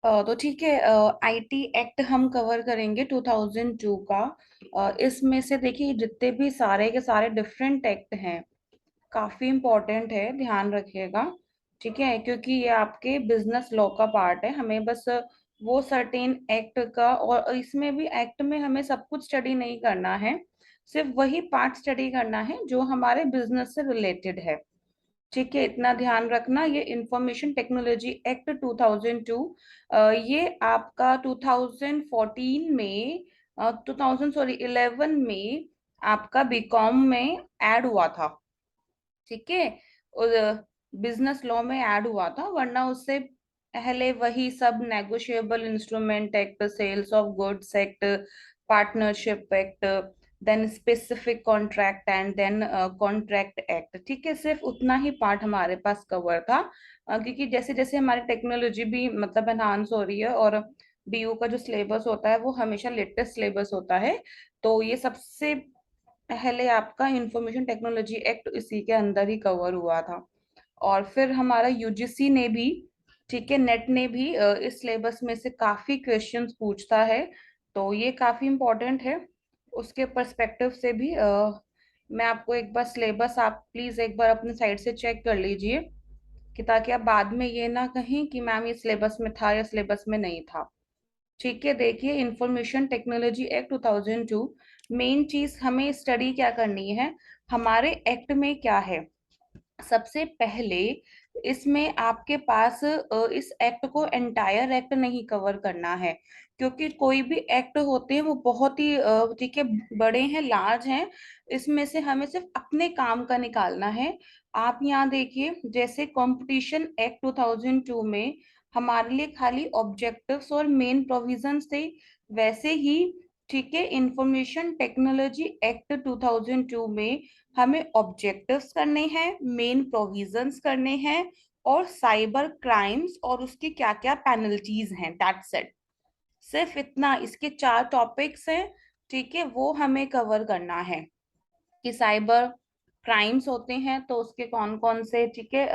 तो ठीक है। आईटी एक्ट हम कवर करेंगे 2002 का। इसमें से देखिए जितने भी सारे के सारे डिफरेंट एक्ट हैं, काफी इम्पोर्टेंट है, ध्यान रखिएगा। ठीक है, क्योंकि ये आपके बिजनेस लॉ का पार्ट है। हमें बस वो सर्टेन एक्ट का, और इसमें भी एक्ट में हमें सब कुछ स्टडी नहीं करना है, सिर्फ वही पार्ट स्टडी करना है जो हमारे बिजनेस से रिलेटेड है। ठीक है, इतना ध्यान रखना। ये इंफॉर्मेशन टेक्नोलॉजी एक्ट 2002, ये आपका 2014 में, 2000 सॉरी 11 में आपका बीकॉम में ऐड हुआ था। ठीक है, और बिजनेस लॉ में ऐड हुआ था, वरना उससे पहले वही सब negotiable instrument act, sales of goods act, partnership act, then specific contract and then contract act. ठीक है, सिर्फ उतना ही पार्ट हमारे पास कवर था। क्योंकि जैसे जैसे हमारी टेक्नोलॉजी भी मतलब एनहांस हो रही है, और बीयू का जो सिलेबस होता है वो हमेशा लेटेस्ट सिलेबस होता है, तो ये सबसे पहले आपका इंफॉर्मेशन टेक्नोलॉजी एक्ट इसी के अंदर ही कवर हुआ था। और फिर हमारा यूजीसी ने भी, ठीक है, नेट ने भी इस सिलेबस में से काफी क्वेश्चंस पूछता है, तो ये काफी इम्पोर्टेंट है। उसके पर्सपेक्टिव से भी मैं आपको एक बार सिलेबस, आप प्लीज एक बार अपने साइड से चेक कर लीजिए, कि ताकि आप बाद में ये ना कहें कि मैम ये सिलेबस में था या सिलेबस में नहीं था। ठीक है, देखिए इंफॉर्मेशन टेक्नोलॉजी एक्ट 2002, मेन चीज हमें स्टडी क्या करनी है, हमारे एक्ट में क्या है। सबसे पहले इसमें आपके पास इस एक्ट को एंटायर एक्ट नहीं कवर करना है, क्योंकि कोई भी एक्ट होते हैं वो बहुत ही ठीक है, बड़े हैं, लार्ज हैं। इसमें से हमें सिर्फ अपने काम का निकालना है। आप यहाँ देखिए, जैसे कंपटीशन एक्ट 2002 में हमारे लिए खाली ऑब्जेक्टिव्स और मेन प्रोविजंस थे, वैसे ही ठीक है इंफॉर्मेशन टेक्नोलॉजी एक्ट 2002 में हमें ऑब्जेक्टिव्स करने हैं, मेन प्रोविजंस करने हैं, और साइबर क्राइम्स और उसकी क्या क्या पेनल्टीज हैं, दैट्स इट। सिर्फ इतना, इसके चार टॉपिक्स हैं। ठीक है, वो हमें कवर करना है कि साइबर क्राइम्स होते हैं तो उसके कौन कौन से, ठीक है,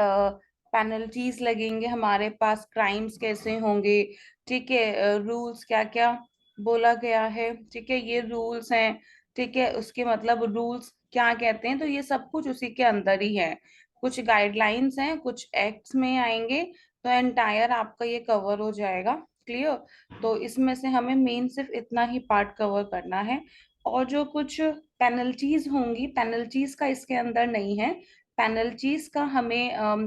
पेनल्टीज लगेंगे हमारे पास, क्राइम्स कैसे होंगे, ठीक है, रूल्स क्या क्या बोला गया है, ठीक है, ये रूल्स हैं। ठीक है, उसके मतलब रूल्स क्या कहते हैं, तो ये सब कुछ उसी के अंदर ही है। कुछ गाइडलाइंस हैं, कुछ एक्ट्स में आएंगे, तो एंटायर आपका ये कवर हो जाएगा। क्लियर? तो इसमें से हमें मेन सिर्फ इतना ही पार्ट कवर करना है। और जो कुछ पेनल्टीज होंगी, पेनल्टीज का इसके अंदर नहीं है। पेनल्टीज का हमें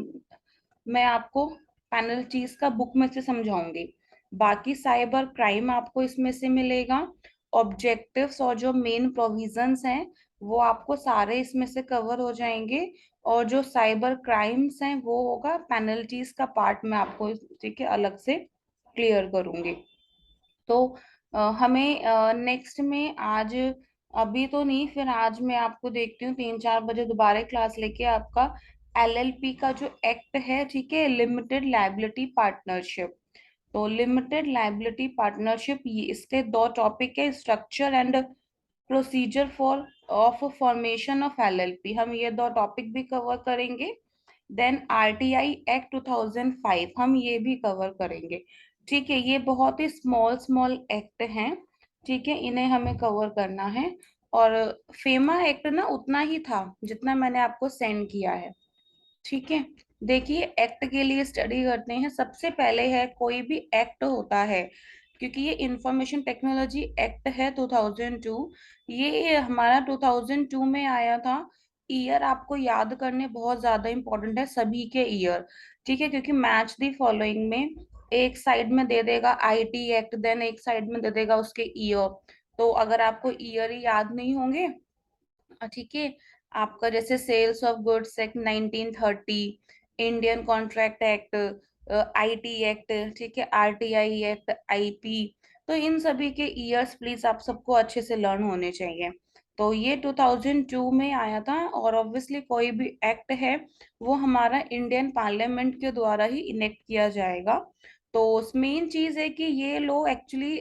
मैं आपको पेनल्टीज का बुक में से समझाऊंगी। बाकी साइबर क्राइम आपको इसमें से मिलेगा, ऑब्जेक्टिव्स और जो मेन प्रोविजंस हैं वो आपको सारे इसमें से कवर हो जाएंगे। और जो साइबर क्राइम्स हैं वो होगा पेनल्टीज का पार्ट, मैं आपको ठीक है अलग से क्लियर करूंगी। तो हमें नेक्स्ट में आज, अभी तो नहीं, फिर आज मैं आपको देखती हूँ 3-4 बजे दोबारा क्लास लेके आपका एलएलपी का जो एक्ट है, ठीक है, लिमिटेड लाइबिलिटी पार्टनरशिप। तो लिमिटेड लाइबिलिटी पार्टनरशिप, ये इसके दो टॉपिक है, structure and procedure for of formation of LLP, हम ये दो टॉपिक भी कवर करेंगे। देन आरटीआई एक्ट 2005 हम ये भी कवर करेंगे। ठीक है, ये बहुत ही स्मॉल स्मॉल एक्ट हैं, ठीक है, इन्हें हमें कवर करना है। और फेमा एक्ट ना उतना ही था जितना मैंने आपको सेंड किया है। ठीक है, देखिए एक्ट के लिए स्टडी करते हैं। सबसे पहले है, कोई भी एक्ट होता है, क्योंकि ये इंफॉर्मेशन टेक्नोलॉजी एक्ट है 2002, ये हमारा 2002 में आया था। ईयर आपको याद करने बहुत ज्यादा इंपॉर्टेंट है, सभी के ईयर। ठीक है, क्योंकि मैच दी फॉलोइंग में एक साइड में दे देगा आईटी एक्ट, देन एक साइड में दे देगा उसके ईयर। तो अगर आपको ईयर ही याद नहीं होंगे, ठीक है, आपका जैसे sales of goods act 1930, Indian contract act, IT act, ठीक है, आरटीआई एक्ट, आईपी, तो इन सभी के ईयर्स प्लीज आप सबको अच्छे से लर्न होने चाहिए। तो ये 2002 में आया था, और ऑब्वियसली कोई भी एक्ट है वो हमारा इंडियन पार्लियामेंट के द्वारा ही इनेक्ट किया जाएगा। तो मेन चीज है कि ये लो एक्चुअली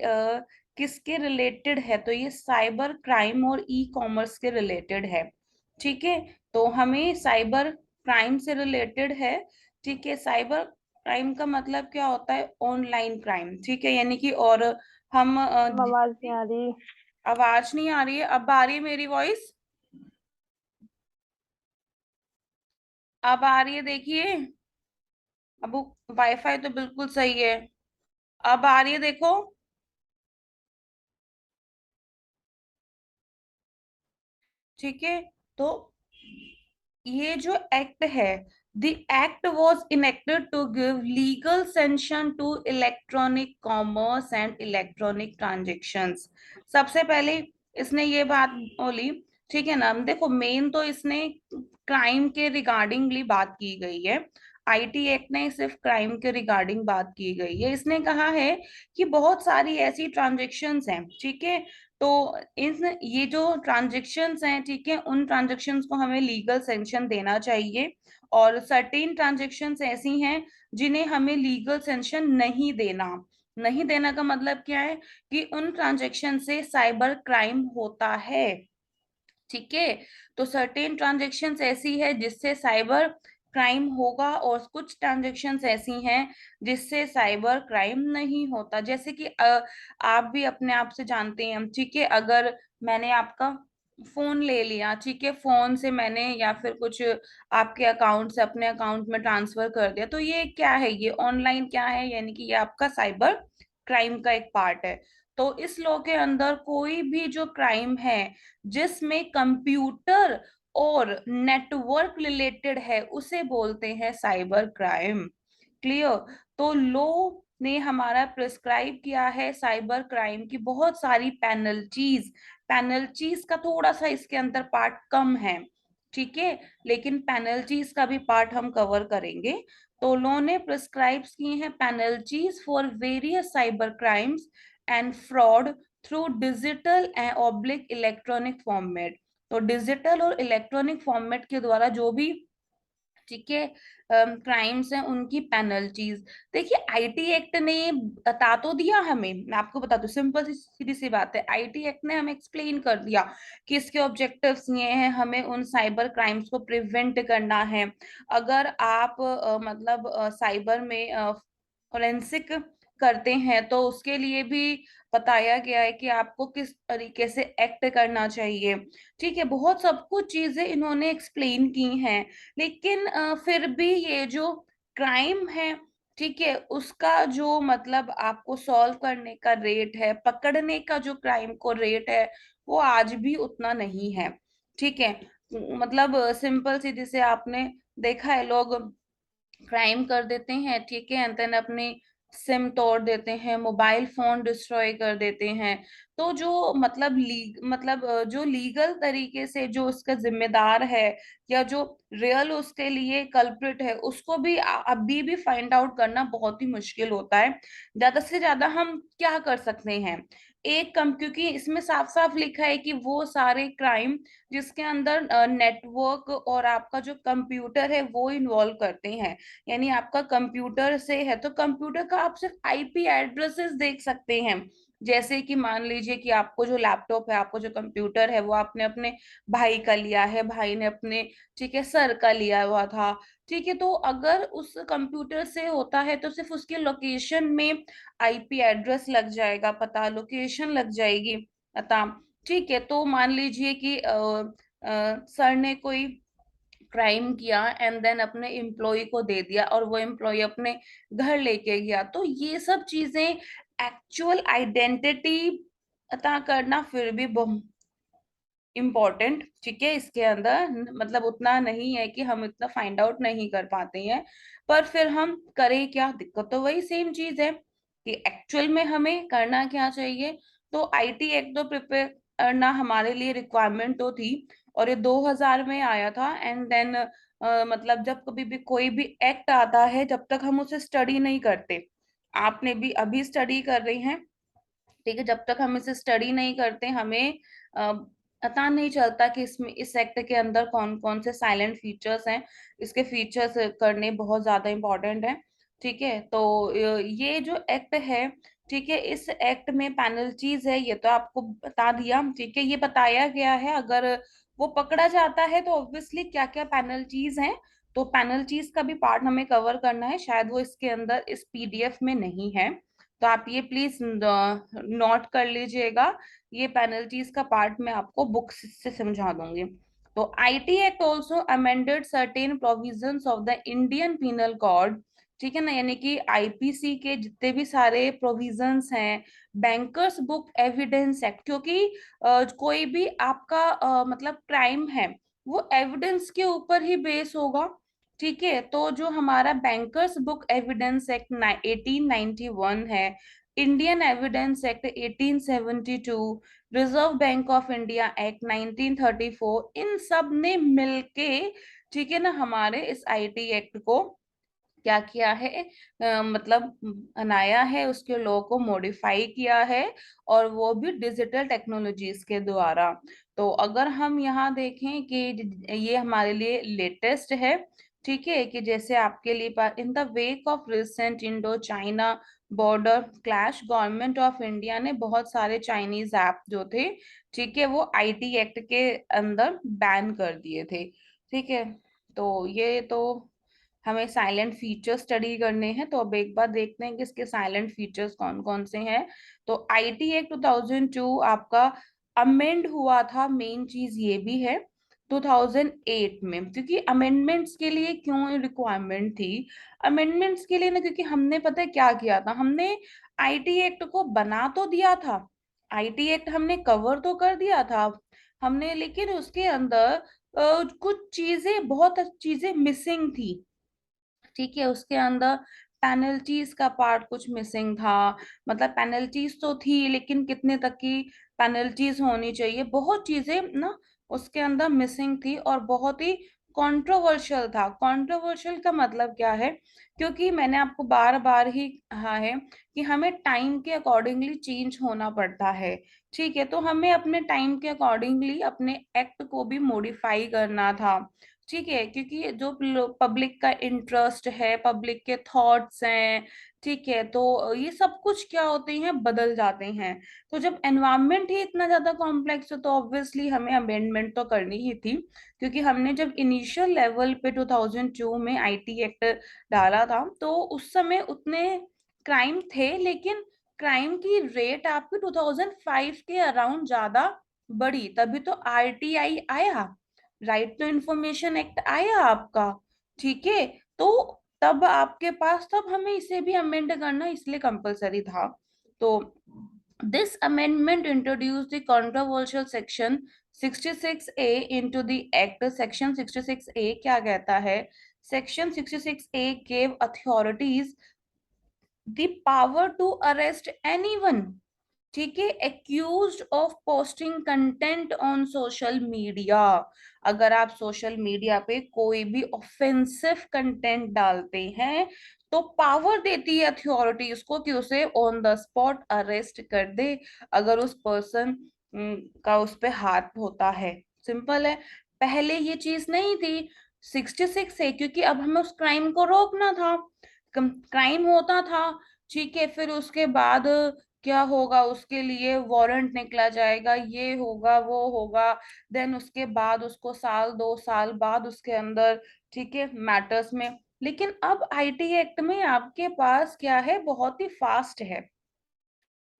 किसके रिलेटेड है, तो ये साइबर क्राइम और ई कॉमर्स के रिलेटेड है। ठीक है, तो हमें साइबर क्राइम से रिलेटेड है। ठीक है, साइबर क्राइम का मतलब क्या होता है? ऑनलाइन क्राइम, ठीक है, यानी कि और हम आवाज नहीं आ रही। आवाज नहीं आ रही है? अब आ रही है मेरी वॉइस? अब आ रही है, देखिए। अब वाईफाई तो बिल्कुल सही है। अब आ रही है, देखो। ठीक है। तो ये जो एक्ट है, the act was enacted to give legal sanction to electronic commerce and electronic transactions. सबसे पहले इसने ये बात बोली, ठीक है ना? देखो, मेन तो इसने क्राइम के रिगार्डिंगली बात की गई है। आईटी एक्ट ने सिर्फ क्राइम के रिगार्डिंग बात की गई है। इसने कहा है कि बहुत सारी ऐसी ट्रांजेक्शन्स हैं, ठीक है, तो इन ये जो ट्रांजेक्शन्स हैं, ठीक है, उन ट्रांजेक्शन्स को हमें लीगल सेंक्शन देना चाहिए। और सर्टेन ट्रांजेक्शन्स ऐसी हैं जिन्हें हमें लीगल सेंक्शन नहीं देना। नहीं देना का मतलब क्या है? कि उन ट्रांजेक्शन से साइबर क्राइम होता है, ठीक है। तो सर्टेन ट्रांजेक्शन्स ऐसी है जिससे साइबर क्राइम होगा, और कुछ ट्रांजेक्शन्स ऐसी हैं जिससे साइबर क्राइम नहीं होता। जैसे कि आप भी अपने आप से जानते हैं, ठीक है, अगर मैंने आपका फोन ले लिया, ठीक है, फोन से मैंने या फिर कुछ आपके अकाउंट से अपने अकाउंट में ट्रांसफर कर दिया, तो ये क्या है? ये ऑनलाइन क्या है? यानी कि ये आपका साइबर क्राइम का एक पार्ट है। तो इस लॉ के अंदर कोई भी जो क्राइम है जिसमें कंप्यूटर और नेटवर्क रिलेटेड है, उसे बोलते हैं साइबर क्राइम। क्लियर? तो लॉ ने हमारा प्रिस्क्राइब किया है साइबर क्राइम की बहुत सारी पेनल्टीज। पेनल्टीज का थोड़ा सा इसके अंदर पार्ट कम है, ठीक है, लेकिन पेनल्टीज का भी पार्ट हम कवर करेंगे। तो लॉ ने प्रिस्क्राइब किए हैं penalties for various cyber crimes and fraud through digital and oblique electronic format. तो डिजिटल और इलेक्ट्रॉनिक फॉर्मेट के द्वारा जो भी, ठीक है, क्राइम्स हैं, उनकी पेनल्टीज। देखिए, आईटी एक्ट ने बता तो दिया हमें, मैं आपको बता दूं, सिंपल सी सीधी सी बात है, आईटी एक्ट ने हमें एक्सप्लेन कर दिया कि इसके ऑब्जेक्टिव्स ये हैं, हमें उन साइबर क्राइम्स को प्रिवेंट करना है। अगर आप मतलब साइबर में फोरेंसिक करते हैं तो उसके लिए भी बताया गया है कि आपको किस तरीके से एक्ट करना चाहिए, ठीक है, बहुत सब कुछ चीजें इन्होंने एक्सप्लेन की हैं। लेकिन फिर भी ये जो क्राइम है, ठीक है, उसका जो मतलब आपको सॉल्व करने का रेट है, पकड़ने का जो क्राइम को रेट है, वो आज भी उतना नहीं है, ठीक है। मतलब सिंपल सीधे से आपने देखा है, लोग क्राइम कर देते हैं, ठीक है, एंड देन अपनी सिम तोड़ देते हैं, मोबाइल फोन डिस्ट्रॉय कर देते हैं। तो जो मतलब जो लीगल तरीके से जो उसका जिम्मेदार है, या जो रियल उसके लिए कल्प्रिट है, उसको भी अभी भी फाइंड आउट करना बहुत ही मुश्किल होता है। ज्यादा से ज्यादा हम क्या कर सकते हैं? एक कम, क्योंकि इसमें साफ साफ लिखा है कि वो सारे क्राइम जिसके अंदर नेटवर्क और आपका जो कंप्यूटर है वो इन्वॉल्व करते हैं। यानी आपका कंप्यूटर से है तो कंप्यूटर का आप सिर्फ आईपी एड्रेसेस देख सकते हैं। जैसे कि मान लीजिए कि आपको जो लैपटॉप है, आपको जो कंप्यूटर है, वो आपने अपने भाई का लिया है, भाई ने अपने, ठीक है, सर का लिया हुआ था, ठीक है, तो अगर उस कंप्यूटर से होता है तो सिर्फ उसके लोकेशन में आईपी एड्रेस लग जाएगा, पता, लोकेशन लग जाएगी, पता, ठीक है। तो मान लीजिए कि सर ने कोई क्राइम किया एंड देन अपने एम्प्लॉय को दे दिया, और वो एम्प्लॉय अपने घर लेके गया, तो ये सब चीजें एक्चुअल आइडेंटिटी पता करना फिर भी बहुत इम्पोर्टेंट, ठीक है, इसके अंदर मतलब उतना नहीं है कि हम इतना फाइंड आउट नहीं कर पाते हैं। पर फिर हम करें क्या? दिक्कत तो वही सेम चीज है कि एक्चुअल में हमें करना क्या चाहिए। तो आईटी एक्ट तो प्रिपेयर करना हमारे लिए रिक्वायरमेंट तो थी, और ये 2000 में आया था। एंड देन मतलब जब कभी भी कोई भी एक्ट आता है, जब तक हम उसे स्टडी नहीं करते, आपने भी अभी स्टडी कर रहे हैं, ठीक है, जब तक हम इसे स्टडी नहीं करते, हमें अ, पता नहीं चलता कि इसमें इस एक्ट के अंदर कौन कौन से साइलेंट फीचर्स हैं। इसके फीचर्स करने बहुत ज्यादा इंपॉर्टेंट है, ठीक है। तो ये जो एक्ट है, ठीक है, इस एक्ट में पेनल्टीज है, ये तो आपको बता दिया, ठीक है, ये बताया गया है, अगर वो पकड़ा जाता है तो ऑब्वियसली क्या क्या पेनल्टीज हैं, तो पेनल्टीज का भी पार्ट हमें कवर करना है, शायद वो इसके अंदर इस पीडीएफ में नहीं है, तो आप ये प्लीज नोट कर लीजिएगा। ये पेनल्टीज का पार्ट मैं आपको बुक्स से समझा दूंगी। तो IT act also amended certain provisions of the Indian penal code, ठीक है ना, यानी कि आईपीसी के जितने भी सारे प्रोविजंस हैं, बैंकर्स बुक एविडेंस एक्ट, क्योंकि कोई भी आपका मतलब क्राइम है वो एविडेंस के ऊपर ही बेस होगा, ठीक है। तो जो हमारा बैंकर्स बुक एविडेंस एक्ट 1891 है, Indian evidence act 1872, reserve bank of India act 1934, इन सब ने मिलके, ठीक है ना, हमारे इस आईटी एक्ट को क्या किया है, मतलब बनाया है, उसके लॉ को मॉडिफाई किया है, और वो भी डिजिटल टेक्नोलॉजीज के द्वारा। तो अगर हम यहाँ देखें कि ये हमारे लिए लेटेस्ट है, ठीक है, कि जैसे आपके लिए in the wake of recent Indo China border clash, government of India ने बहुत सारे चाइनीज ऐप जो थे, ठीक है, वो आईटी एक्ट के अंदर बैन कर दिए थे, ठीक है। तो ये तो हमें साइलेंट फीचर स्टडी करने हैं, तो अब एक बार देखते हैं कि इसके साइलेंट फीचर्स कौन कौन से हैं। तो आईटी एक्ट 2002 आपका अमेंड हुआ था, मेन चीज ये भी है 2008 में, क्योंकि अमेंडमेंट्स के लिए क्यों रिक्वायरमेंट थी, अमेंडमेंट्स के लिए ना, क्योंकि हमने पता है क्या किया था, हमने आईटी एक्ट को बना तो दिया था, आईटी एक्ट हमने कवर तो कर दिया था हमने, लेकिन उसके अंदर कुछ चीजें, बहुत चीजें मिसिंग थी, ठीक है। उसके अंदर पेनल्टीज का पार्ट कुछ मिसिंग था, मतलब पेनल्टीज तो थी लेकिन कितने तक की पेनल्टीज होनी चाहिए, बहुत चीजें ना उसके अंदर मिसिंग थी, और बहुत ही कंट्रोवर्शियल था। कंट्रोवर्शियल का मतलब क्या है, क्योंकि मैंने आपको बार बार ही कहा है कि हमें टाइम के अकॉर्डिंगली चेंज होना पड़ता है, ठीक है। तो हमें अपने टाइम के अकॉर्डिंगली अपने एक्ट को भी मॉडिफाई करना था, ठीक है, क्योंकि जो पब्लिक का इंटरेस्ट है, पब्लिक के थॉट्स हैं, ठीक है, तो ये सब कुछ क्या होते हैं, बदल जाते हैं। तो जब एनवायरनमेंट ही इतना ज्यादा कॉम्प्लेक्स है तो ऑब्वियसली हमें अमेंडमेंट तो करनी ही थी, क्योंकि हमने जब इनिशियल लेवल पे 2002 में आईटी एक्ट डाला था तो उस समय उतने क्राइम थे, लेकिन क्राइम की रेट आपकी 2005 के अराउंड ज्यादा बढ़ी, तभी तो आरटीआई आया, राइट टू इंफॉर्मेशन एक्ट आया आपका, ठीक है। तो तब आपके पास, तब हमें इसे भी अमेंड करना इसलिए कंपलसरी था। तो this amendment introduce the controversial section 66A into the act. Section 66A क्या कहता है, section 66A gave authorities the power to arrest anyone, ठीक है, accuse of posting content on social media. अगर आप सोशल मीडिया पे कोई भी ऑफेंसिव कंटेंट डालते हैं तो पावर देती है अथॉरिटी उसको कि उसे ऑन द स्पॉट अरेस्ट कर दे, अगर उस पर्सन का उस पे हाथ होता है। सिंपल है, पहले ये चीज नहीं थी 66 है, क्योंकि अब हमें उस क्राइम को रोकना था, क्राइम होता था, ठीक है, फिर उसके बाद क्या होगा, उसके लिए वारंट निकला जाएगा, ये होगा वो होगा, देन उसके बाद उसको साल 2 साल बाद उसके अंदर, ठीक है, मैटर्स में। लेकिन अब आईटी एक्ट में आपके पास क्या है, बहुत ही फास्ट है,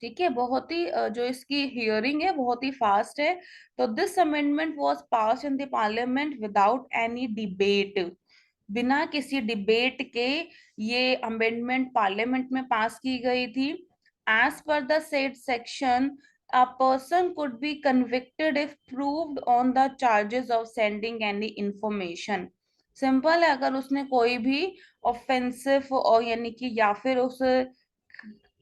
ठीक है, बहुत ही जो इसकी हियरिंग है बहुत ही फास्ट है। तो this amendment was pass in the parliament without any debate, बिना किसी डिबेट के ये अमेंडमेंट पार्लियामेंट में पास की गई थी। As per the said section, a person could be convicted if proved on the charges of sending any information. Simple है, अगर उसने कोई भी ऑफेंसिव और यानी कि या फिर उस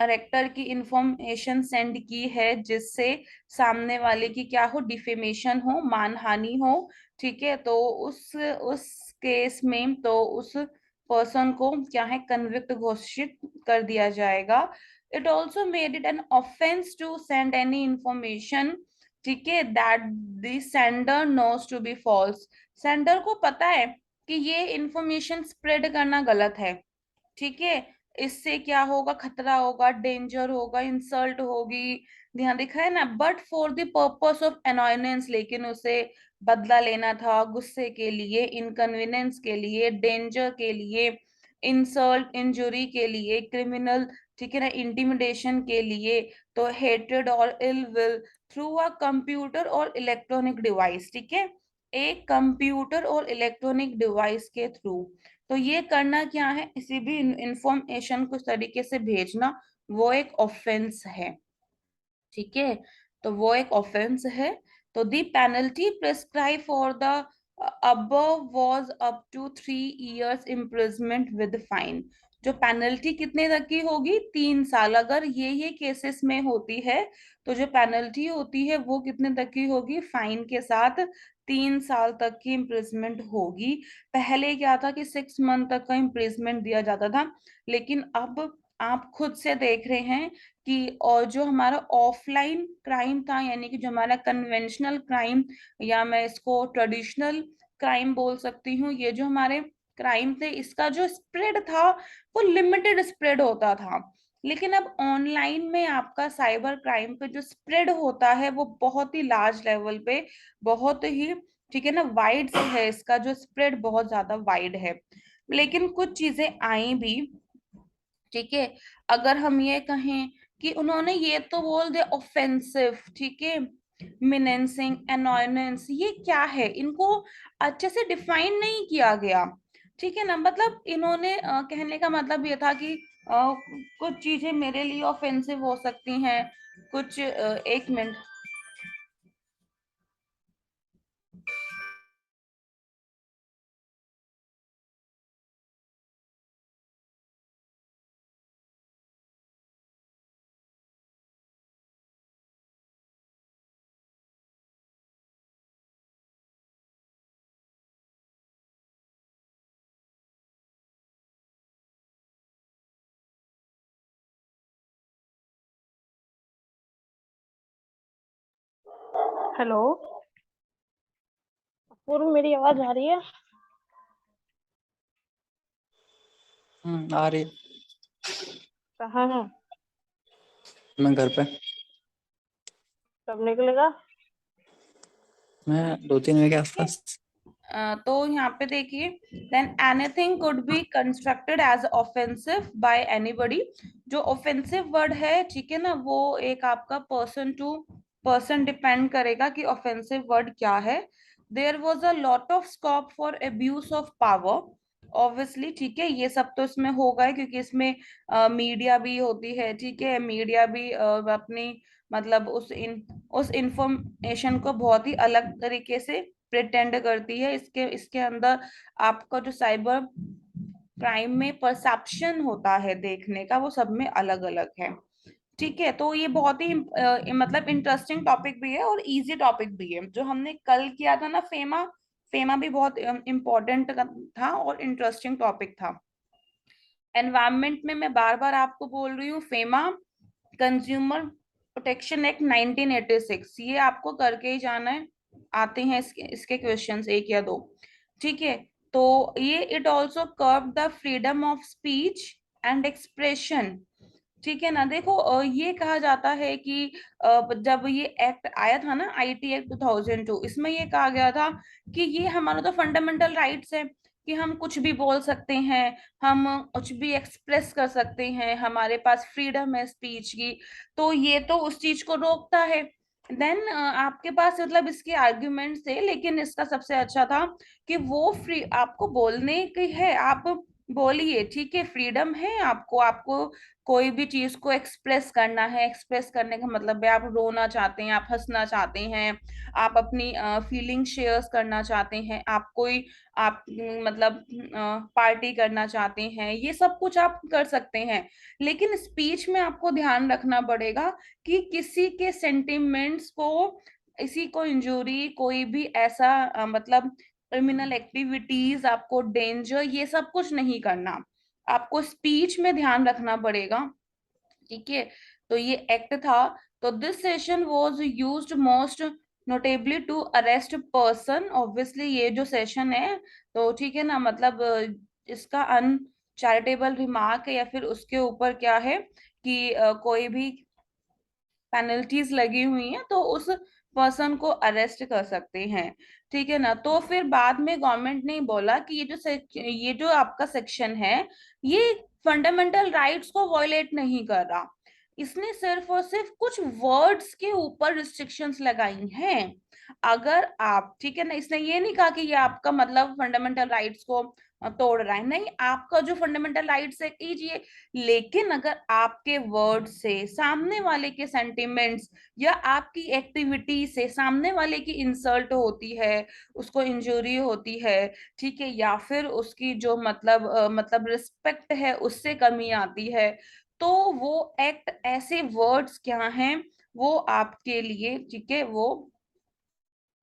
करेक्टर की इंफॉर्मेशन सेंड की है जिससे सामने वाले की क्या हो, डिफेमेशन हो, मानहानि हो, ठीक है, तो उस केस में तो उस पर्सन को क्या है, कन्विक्ट घोषित कर दिया जाएगा। It also made it an offence to send any information, ठीक है, that the sender knows to be false. Sender को पता है कि ये इंफॉर्मेशन स्प्रेड करना गलत है, ठीक है, इससे क्या होगा, खतरा होगा, डेंजर होगा, इंसल्ट होगी, ध्यान दिखा है ना, but for the purpose of annoyance, लेकिन उसे बदला लेना था, गुस्से के लिए, इनकन्वीनियंस के लिए, डेंजर के लिए, इंसल्ट इंजुरी के लिए, क्रिमिनल, ठीक है ना, इंटिमिडेशन के लिए, तो hatred or ill will through a computer or electronic device, ठीक है, एक कंप्यूटर और इलेक्ट्रॉनिक डिवाइस के थ्रू। तो ये करना क्या है, किसी भी इंफॉर्मेशन को इस तरीके से भेजना, वो एक ऑफेंस है, ठीक है, तो वो एक ऑफेंस है। तो the penalty prescribed for the above was up to 3 years imprisonment with fine. जो पेनल्टी कितने तक की होगी, 3 साल, अगर ये केसेस में होती है तो जो पेनल्टी होती है वो कितने तक की होगी, फाइन के साथ 3 साल तक की इम्प्रिजमेंट होगी। पहले क्या था कि 6 मंथ तक का इम्प्रिजमेंट दिया जाता था, लेकिन अब आप खुद से देख रहे हैं कि और जो हमारा ऑफलाइन क्राइम था, यानी कि जो हमारा कन्वेंशनल क्राइम, या मैं इसको ट्रेडिशनल क्राइम बोल सकती हूँ, ये जो हमारे क्राइम थे इसका जो स्प्रेड था वो लिमिटेड स्प्रेड होता था। लेकिन अब ऑनलाइन में आपका साइबर क्राइम पे जो स्प्रेड होता है वो बहुत ही लार्ज लेवल पे, बहुत ही, ठीक है ना, वाइड है, इसका जो स्प्रेड बहुत ज्यादा वाइड है। लेकिन कुछ चीजें आई भी, ठीक है, अगर हम ये कहें कि उन्होंने ये तो बोल दे ऑफेंसिव, ठीक है, मिनेंसिंग, अनॉयनेंस, ये क्या है, इनको अच्छे से डिफाइन नहीं किया गया, ठीक है ना, मतलब इन्होंने कहने का मतलब ये था कि कुछ चीजें मेरे लिए ऑफेंसिव हो सकती हैं, कुछ 1 मिनट। हेलो। पूर्व मेरी आवाज आ रही है? आ रही। कहाँ है? मैं घर पे। कब निकलेगा? मैं 2-3 बजे के ठीक है, आसपास। तो यहाँ पे देखिए, then anything could be constructed as offensive by anybody. जो ऑफेंसिव वर्ड है, ठीक है ना, वो एक आपका पर्सन टू पर्सन डिपेंड करेगा कि ऑफेंसिव वर्ड क्या है। There was a lot of scope for abuse of power, obviously, ठीक है, ये सब तो इसमें होगा ही, क्योंकि इसमें मीडिया भी होती है, ठीक है, मीडिया भी अपनी, मतलब उस इंफॉर्मेशन को बहुत ही अलग तरीके से प्रिटेंड करती है। इसके इसके अंदर आपका जो साइबर क्राइम में परसेप्शन होता है देखने का, वो सब में अलग अलग है, ठीक है। तो ये बहुत ही मतलब इंटरेस्टिंग टॉपिक भी है और इजी टॉपिक भी है। जो हमने कल किया था ना, फेमा, फेमा भी बहुत इम्पोर्टेंट था और इंटरेस्टिंग टॉपिक था। एनवायरमेंट में मैं बार बार आपको बोल रही हूँ, फेमा, कंज्यूमर प्रोटेक्शन एक्ट 1986, ये आपको करके ही जाना है, आते हैं इसके क्वेश्चंस एक या दो, ठीक है। तो ये it also curve the freedom of speech and expression, ठीक है ना। देखो ये कहा जाता है कि जब ये एक्ट आया था ना, आईटी एक्ट 2002, इसमें ये कहा गया था कि ये हमारा तो फंडामेंटल राइट्स है कि हम कुछ भी बोल सकते हैं, हम कुछ भी एक्सप्रेस कर सकते हैं, हमारे पास फ्रीडम है स्पीच की। तो ये तो उस चीज को रोकता है। देन आपके पास मतलब इसके आर्ग्यूमेंट्स थे, लेकिन इसका सबसे अच्छा था कि वो फ्री, आपको बोलने की है, आप बोलिए, ठीक है, फ्रीडम है आपको, आपको कोई भी चीज को एक्सप्रेस करना है। एक्सप्रेस करने का मतलब है आप रोना चाहते हैं, आप हंसना चाहते हैं, आप अपनी फीलिंग शेयर्स करना चाहते हैं, आप कोई, आप मतलब पार्टी करना चाहते हैं, ये सब कुछ आप कर सकते हैं। लेकिन स्पीच में आपको ध्यान रखना पड़ेगा कि किसी के सेंटिमेंट्स को, किसी को इंजरी, कोई भी ऐसा मतलब क्रिमिनल एक्टिविटीज, आपको डेंजर, ये सब कुछ नहीं करना, आपको स्पीच में ध्यान रखना पड़ेगा, ठीक है। तो ये एक्ट था। तो this section was used most notably to arrest person, obviously ये जो सेशन है, तो ठीक है ना, मतलब इसका चैरिटेबल रिमार्क है या फिर उसके ऊपर क्या है कि कोई भी पेनल्टीज लगी हुई हैं तो उस पर्सन को अरेस्ट कर सकते हैं। ठीक है ना। तो फिर बाद में गवर्नमेंट ने बोला कि ये जो आपका सेक्शन है ये फंडामेंटल राइट्स को वॉयलेट नहीं कर रहा। इसने सिर्फ और सिर्फ कुछ वर्ड्स के ऊपर रिस्ट्रिक्शंस लगाई हैं। अगर आप, ठीक है ना, इसने ये नहीं कहा कि ये आपका मतलब फंडामेंटल राइट्स को तोड़ रहा है, नहीं, आपका जो फंडामेंटल राइट्स है कीजिए। लेकिन अगर आपके वर्ड से सामने वाले के सेंटिमेंट्स या आपकी एक्टिविटी से सामने वाले की इंसल्ट होती है, उसको इंजरी होती है, ठीक है, या फिर उसकी जो मतलब रिस्पेक्ट है उससे कमी आती है, तो वो एक्ट, ऐसे वर्ड्स क्या हैं वो आपके लिए, ठीक है, वो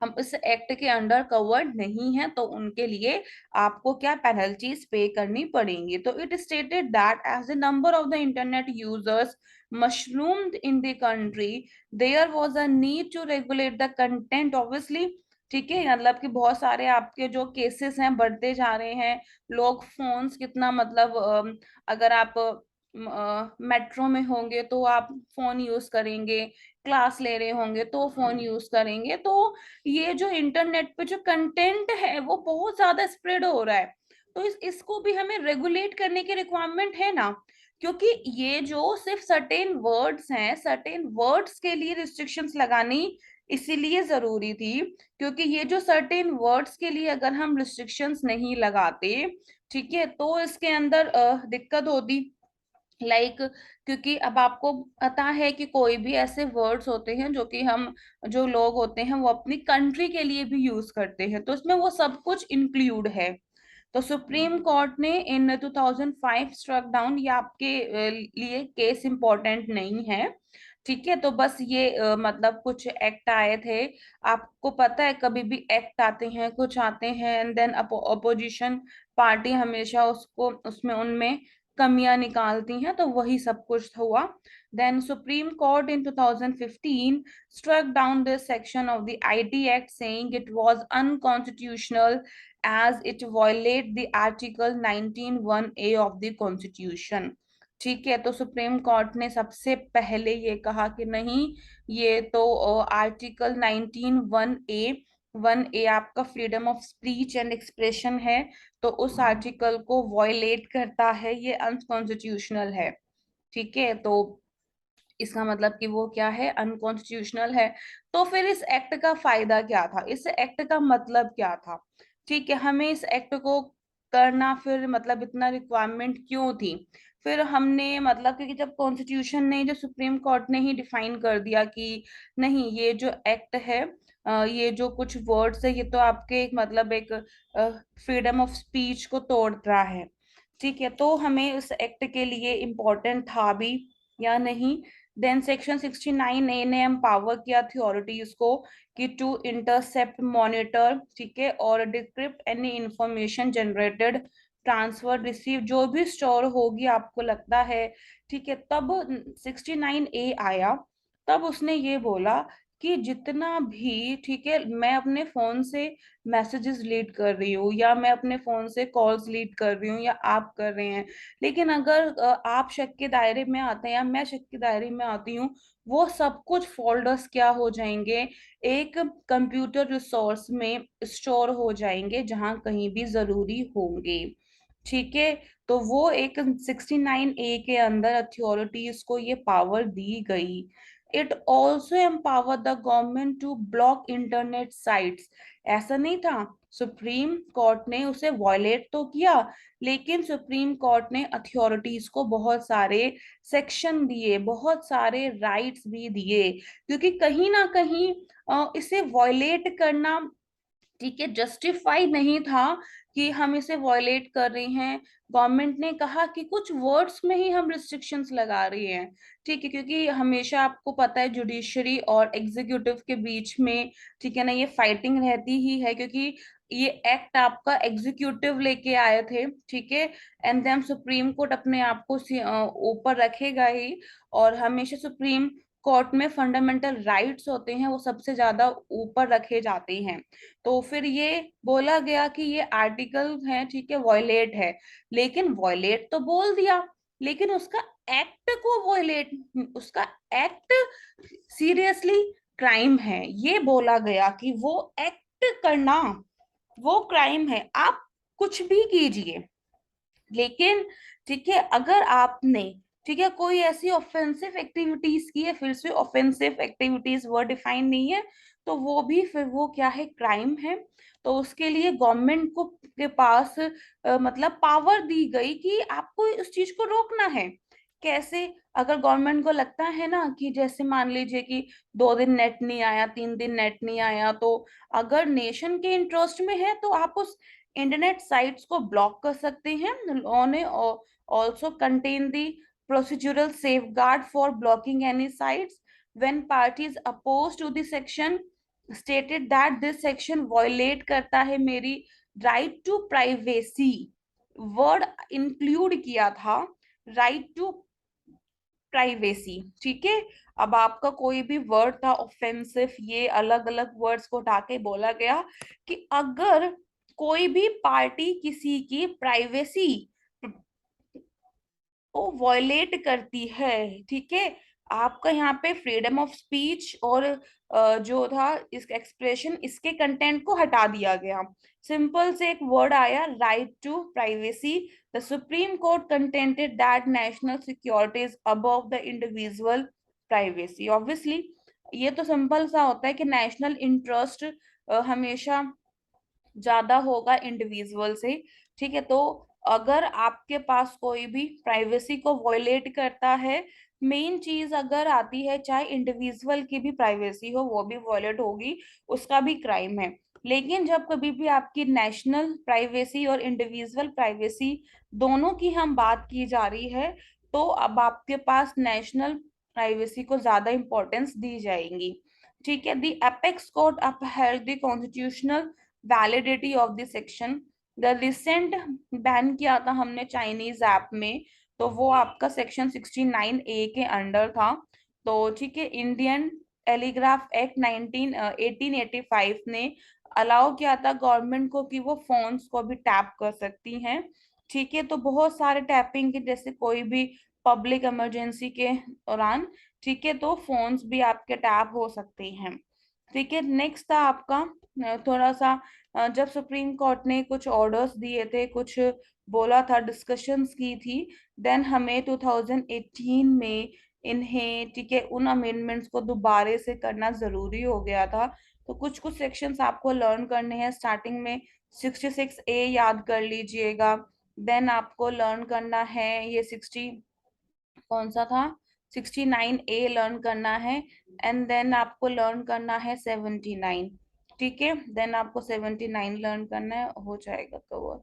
हम इस एक्ट के अंडर कवर्ड नहीं है, तो उनके लिए आपको क्या पेनल्टीज पे करनी पड़ेंगी। तो it stated that as the number of the internet users mushroomed in the country there was a need to regulate the content obviously. ठीक है, मतलब कि बहुत सारे आपके जो केसेस हैं बढ़ते जा रहे हैं। लोग फोन्स कितना मतलब अगर आप मेट्रो में होंगे तो आप फोन यूज करेंगे, क्लास ले रहे होंगे तो फोन यूज करेंगे। तो ये जो इंटरनेट पे जो कंटेंट है वो बहुत ज्यादा स्प्रेड हो रहा है। तो इसको भी हमें रेगुलेट करने की रिक्वायरमेंट है ना, क्योंकि ये जो सिर्फ सर्टेन वर्ड्स हैं, सर्टेन वर्ड्स के लिए रिस्ट्रिक्शंस लगानी इसीलिए जरूरी थी क्योंकि ये जो सर्टेन वर्ड्स के लिए अगर हम रिस्ट्रिक्शंस नहीं लगाते, ठीक है, तो इसके अंदर दिक्कत होती। क्योंकि अब आपको पता है कि कोई भी ऐसे वर्ड्स होते हैं जो कि हम, जो लोग होते हैं वो अपनी कंट्री के लिए भी यूज करते हैं, तो इसमें वो सब कुछ इंक्लूड है। तो सुप्रीम कोर्ट ने इन 2005 स्ट्रक डाउन, ये आपके लिए केस इंपॉर्टेंट नहीं है। ठीक है, तो बस ये मतलब कुछ एक्ट आए थे। आपको पता है कभी भी एक्ट आते हैं, कुछ आते हैं एंड देन अपोजिशन पार्टी हमेशा उसको उसमें उनमें कमियां निकालती हैं, तो वही सब कुछ हुआ। Then supreme court in 2015 struck down this section of the IT Act saying it was unconstitutional as it violate the article 19(1)(a) of the Constitution। ठीक है, तो सुप्रीम कोर्ट ने सबसे पहले ये कहा कि नहीं, ये तो आर्टिकल 19(1)(a) आपका freedom of speech and expression है, तो उस आर्टिकल को वॉयलेट करता है, ये अनकॉन्स्टिट्यूशनल है। ठीक है, तो इसका मतलब कि वो क्या है, अनकॉन्स्टिट्यूशनल है। तो फिर इस एक्ट का फायदा क्या था, इस एक्ट का मतलब क्या था? ठीक है, हमें इस एक्ट को करना फिर मतलब इतना रिक्वायरमेंट क्यों थी? फिर हमने मतलब क्योंकि जब कॉन्स्टिट्यूशन ने, जो सुप्रीम कोर्ट ने ही डिफाइन कर दिया कि नहीं, ये जो एक्ट है, ये जो कुछ वर्ड्स है, ये तो आपके एक मतलब एक फ्रीडम ऑफ स्पीच को तोड़ रहा है। ठीक है, तो हमें इस एक्ट के लिए इम्पोर्टेंट था भी या नहीं? देन सेक्शन 69A ने एम्पावर किया अथॉरिटीज को कि टू इंटरसेप्ट, मॉनिटर, ठीक है, और decrypt any information generated, transfer, receive, जो भी स्टोर होगी आपको लगता है। ठीक है, तब 69A आया, तब उसने ये बोला कि जितना भी, ठीक है, मैं अपने फोन से मैसेजेस लीड कर रही हूँ या मैं अपने फोन से कॉल्स लीड कर रही हूँ या आप कर रहे हैं, लेकिन अगर आप शक के दायरे में आते हैं या मैं शक के दायरे में आती हूँ, वो सब कुछ फोल्डर्स क्या हो जाएंगे, एक कंप्यूटर रिसोर्स में स्टोर हो जाएंगे जहां कहीं भी जरूरी होंगे। ठीक है, तो वो एक 69A के अंदर अथॉरिटीज को ये पावर दी गई। It also empower the government to block internet sites. ऐसा नहीं था, सुप्रीम कोर्ट ने उसे वॉयलेट तो किया, लेकिन सुप्रीम कोर्ट ने अथॉरिटीज को बहुत सारे सेक्शन दिए, बहुत सारे राइट्स भी दिए, क्योंकि कहीं ना कहीं इसे वॉयलेट करना, ठीक है, जस्टिफाई नहीं था कि हम इसे वॉयलेट कर रहे हैं। गवर्नमेंट ने कहा कि कुछ वर्ड्स में ही हम रिस्ट्रिक्शंस लगा रहे हैं। ठीक है, क्योंकि हमेशा आपको पता है जुडिशरी और एग्जीक्यूटिव के बीच में, ठीक है ना, ये फाइटिंग रहती ही है, क्योंकि ये एक्ट आपका एग्जीक्यूटिव लेके आए थे। ठीक है, एंड देन सुप्रीम कोर्ट अपने आप को ऊपर रखेगा ही, और हमेशा सुप्रीम कोर्ट में फंडामेंटल राइट्स होते हैं वो सबसे ज्यादा ऊपर रखे जाते हैं। तो फिर ये बोला गया कि ये आर्टिकल है, ठीक है, वॉयलेट है। लेकिन वॉयलेट तो बोल दिया, लेकिन उसका एक्ट को वॉयलेट, उसका एक्ट सीरियसली क्राइम है। ये बोला गया कि वो एक्ट करना वो क्राइम है, आप कुछ भी कीजिए। लेकिन ठीक है, अगर आपने, ठीक है, कोई ऐसी ऑफेंसिव एक्टिविटीज की है, फिर से ऑफेंसिव एक्टिविटीज वर्ड डिफाइन नहीं है, तो वो भी फिर वो क्या है, क्राइम है। तो उसके लिए गवर्नमेंट को के पास मतलब पावर दी गई कि आपको उस चीज को रोकना है। कैसे? अगर गवर्नमेंट को लगता है ना कि जैसे मान लीजिए कि 2 दिन नेट नहीं आया, 3 दिन नेट नहीं आया, तो अगर नेशन के इंटरेस्ट में है तो आप उस इंटरनेट साइट्स को ब्लॉक कर सकते हैं। लॉ ने also contain the procedural safeguard for blocking any sites when parties oppose to this section stated that this section violate करता है मेरी right to privacy. Word include किया था, राइट टू प्राइवेसी, ठीक है। अब आपका कोई भी वर्ड था ऑफेंसिव, ये अलग अलग वर्ड्स को उठा के बोला गया कि अगर कोई भी पार्टी किसी की प्राइवेसी को वॉयलेट करती है, ठीक है, आपका यहाँ पे फ्रीडम ऑफ स्पीच और जो था इस एक्सप्रेशन, इसके कंटेंट को हटा दिया गया। सिंपल से एक वर्ड आया, right to privacy. The supreme court contended that national security is above the individual privacy. Obviously ये तो सिंपल सा होता है कि नेशनल इंटरेस्ट हमेशा ज्यादा होगा इंडिविजुअल से, ठीक है। तो अगर आपके पास कोई भी प्राइवेसी को वॉयलेट करता है, मेन चीज अगर आती है, चाहे इंडिविजुअल की भी प्राइवेसी हो वो भी वॉयलेट होगी, उसका भी क्राइम है। लेकिन जब कभी भी आपकी नेशनल प्राइवेसी और इंडिविजुअल प्राइवेसी दोनों की हम बात की जा रही है, तो अब आपके पास नेशनल प्राइवेसी को ज्यादा इंपॉर्टेंस दी जाएगी, ठीक है। The apex court upheld the constitutional validity of the section. The recent ban किया था हमने चाइनीज ऐप में, तो वो आपका सेक्शन 69A के अंडर था। तो ठीक है, इंडियन टेलीग्राफ एक्ट 1885 ने अलाउ किया था गवर्नमेंट को कि वो फोन्स को भी टैप कर सकती हैं, ठीक है। तो बहुत सारे टैपिंग के, जैसे कोई भी पब्लिक इमरजेंसी के दौरान, ठीक है, तो फोन्स भी आपके टैप हो सकते हैं, ठीक है। नेक्स्ट था आपका थोड़ा सा जब सुप्रीम कोर्ट ने कुछ ऑर्डर्स दिए थे, कुछ बोला था, डिस्कशंस की थी, देन हमें 2018 में इन्हें, ठीक है, उन अमेंडमेंट्स को दोबारा से करना जरूरी हो गया था। तो कुछ कुछ सेक्शंस आपको लर्न करने हैं। स्टार्टिंग में 66A याद कर लीजिएगा, देन आपको लर्न करना है ये 60, कौन सा था, 69A लर्न करना है, एंड देन आपको लर्न करना है 79, ठीक है। देन आपको 79 लर्न करना है, हो जाएगा कवर,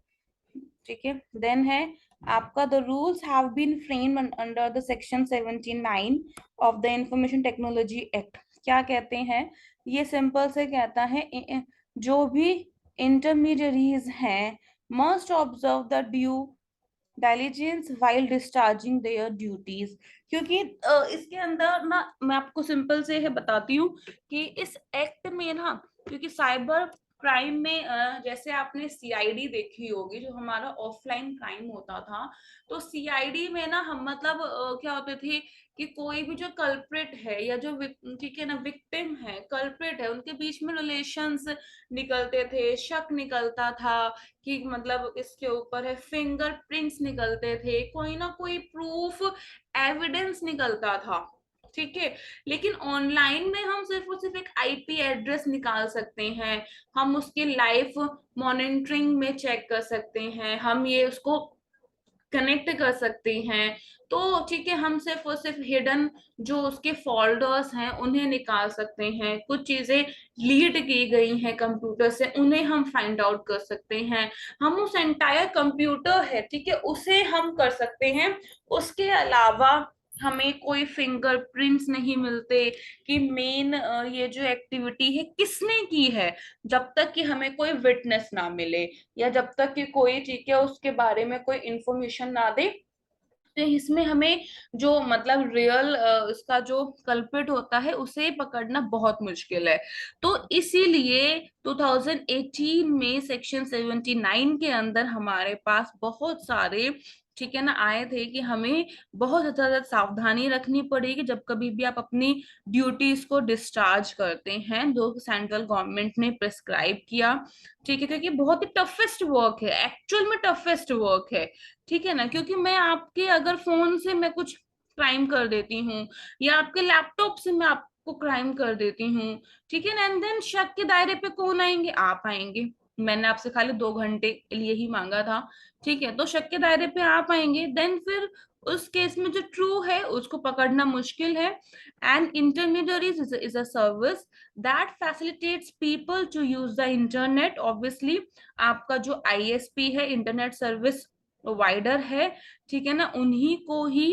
ठीक है। देन है आपका the rules have been framed under the section 79 of the information technology act. क्या कहते हैं ये? सिंपल से कहता है जो भी इंटरमीडियरीज हैं must observe the due diligence while discharging their duties. क्योंकि इसके अंदर ना, मैं आपको सिंपल से है बताती हूँ कि इस एक्ट में ना, क्योंकि साइबर क्राइम में जैसे आपने सीआईडी देखी होगी, जो हमारा ऑफलाइन क्राइम होता था, तो सीआईडी में ना हम मतलब क्या होते थे कि कोई भी जो कल्प्रिट है या जो ठीक है ना, विक्टिम है, कल्प्रिट है, उनके बीच में रिलेशंस निकलते थे, शक निकलता था कि मतलब इसके ऊपर है, फिंगरप्रिंट्स निकलते थे, कोई ना कोई प्रूफ, एविडेंस निकलता था, ठीक है। लेकिन ऑनलाइन में हम सिर्फ और सिर्फ एक आईपी एड्रेस निकाल सकते हैं, हम उसकी लाइव मॉनिटरिंग में चेक कर सकते हैं, हम ये उसको कनेक्ट कर सकते हैं। तो ठीक है, हम सिर्फ और सिर्फ हिडन जो उसके फोल्डर्स हैं उन्हें निकाल सकते हैं, कुछ चीजें लीड की गई हैं कंप्यूटर से उन्हें हम फाइंड आउट कर सकते हैं, हम उस एंटायर कंप्यूटर है, ठीक है, उसे हम कर सकते हैं। उसके अलावा हमें कोई फिंगरप्रिंट्स नहीं मिलते कि मेन ये जो एक्टिविटी है किसने की है, जब तक कि हमें कोई विटनेस ना मिले, या जब तक कि कोई, ठीक है, उसके बारे में कोई इंफॉर्मेशन ना दे तो इसमें हमें जो मतलब रियल इसका जो कल्प्रिट होता है उसे पकड़ना बहुत मुश्किल है। तो इसीलिए 2018 में सेक्शन 79 के अंदर हमारे पास बहुत सारे, ठीक है ना, आए थे कि हमें बहुत ज्यादा सावधानी रखनी पड़ेगी जब कभी भी आप अपनी ड्यूटीज को डिस्चार्ज करते हैं जो सेंट्रल गवर्नमेंट ने प्रिस्क्राइब किया। ठीक है, क्योंकि बहुत ही टफेस्ट वर्क है, एक्चुअल में टफेस्ट वर्क है। ठीक है ना, क्योंकि मैं आपके अगर फोन से मैं कुछ क्राइम कर देती हूँ या आपके लैपटॉप से मैं आपको क्राइम कर देती हूँ, ठीक है ना, एंड देन शक के दायरे पे कौन आएंगे? आप आएंगे। मैंने आपसे खाली 2 घंटे के लिए ही मांगा था, ठीक है, तो शक के दायरे पे आप आएंगे, देन फिर उस केस में जो ट्रू है उसको पकड़ना मुश्किल है। And intermediaries is a service that facilitates people to use the internet. Obviously आपका जो आईएसपी है, इंटरनेट सर्विस प्रोवाइडर है, ठीक है ना, उन्हीं को ही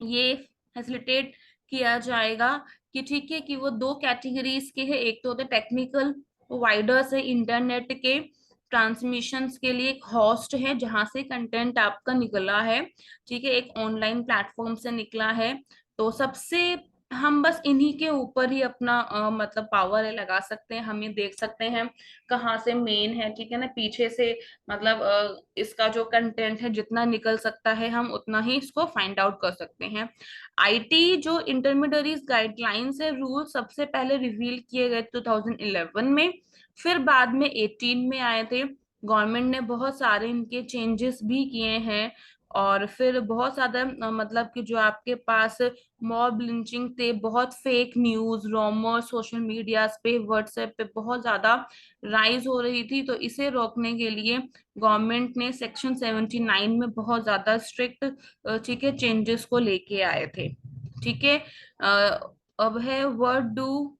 ये फैसिलिटेट किया जाएगा कि ठीक है कि वो दो कैटेगरीज के हैं। एक तो होते टेक्निकल प्रोवाइडर्स है इंटरनेट के ट्रांसमिशंस के लिए, एक होस्ट है जहां से कंटेंट आपका निकला है, ठीक है, एक ऑनलाइन प्लेटफॉर्म से निकला है। तो सबसे हम बस इन्हीं के ऊपर ही अपना मतलब पावर है लगा सकते हैं। हम ये देख सकते हैं कहाँ से मेन है, ठीक है ना, पीछे से मतलब इसका जो कंटेंट है जितना निकल सकता है हम उतना ही इसको फाइंड आउट कर सकते हैं। आईटी जो इंटरमीडियरीज गाइडलाइंस है, रूल सबसे पहले रिवील किए गए 2011 में, फिर बाद में 18 में आए थे। गवर्नमेंट ने बहुत सारे इनके चेंजेस भी किए हैं। और फिर बहुत ज्यादा मतलब कि जो आपके पास मॉब लिंचिंग थे, बहुत फेक न्यूज रोमर सोशल मीडिया पे व्हाट्सएप पे बहुत ज्यादा राइज हो रही थी, तो इसे रोकने के लिए गवर्नमेंट ने सेक्शन 79 में बहुत ज्यादा स्ट्रिक्ट, ठीक है, चेंजेस को लेके आए थे। ठीक है, अब है what do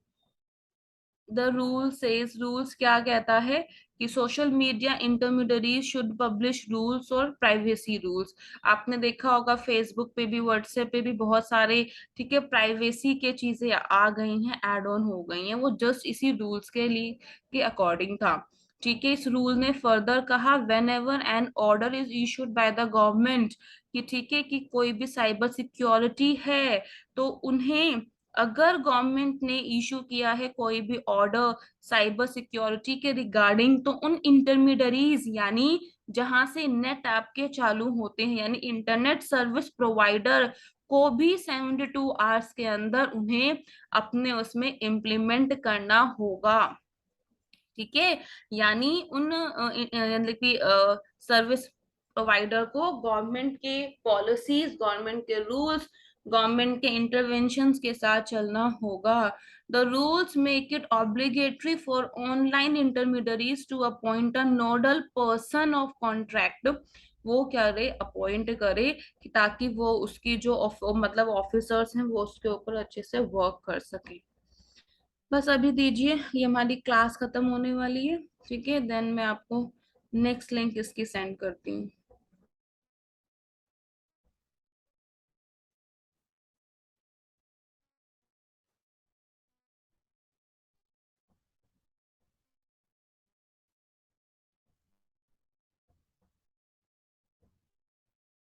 the rule says. Rules क्या कहता है कि social media intermediaries should publish rules और प्राइवेसी रूल्स। आपने देखा होगा फेसबुक पे भी व्हाट्सएप पे भी बहुत सारे, ठीक है, प्राइवेसी के चीजें आ गई हैं, एड ऑन हो गई हैं, वो जस्ट इसी रूल्स के लिए के अकॉर्डिंग था। ठीक है, इस रूल ने फर्दर कहा whenever an order is issued by the government, कि ठीक है कि कोई भी साइबर सिक्योरिटी है तो उन्हें, अगर गवर्नमेंट ने इशू किया है कोई भी ऑर्डर साइबर सिक्योरिटी के रिगार्डिंग, तो उन इंटरमीडियरीज यानी जहां से नेट आपके चालू होते हैं यानी इंटरनेट सर्विस प्रोवाइडर को भी 72 आवर्स के अंदर उन्हें अपने उसमें इम्प्लीमेंट करना होगा। ठीक है, यानी उन यानी कि सर्विस प्रोवाइडर को गवर्नमेंट के पॉलिसीज, गवर्नमेंट के रूल्स, गवर्नमेंट के इंटरवेंशंस के साथ चलना होगा। The rules make it obligatory for online intermediaries to appoint a nodal person of contract. वो क्या रे अपॉइंट करे कि ताकि वो उसकी जो मतलब ऑफिसर्स हैं वो उसके ऊपर अच्छे से वर्क कर सके। बस अभी दीजिए, ये हमारी क्लास खत्म होने वाली है, ठीक है, देन मैं आपको नेक्स्ट लिंक इसकी सेंड करती हूँ।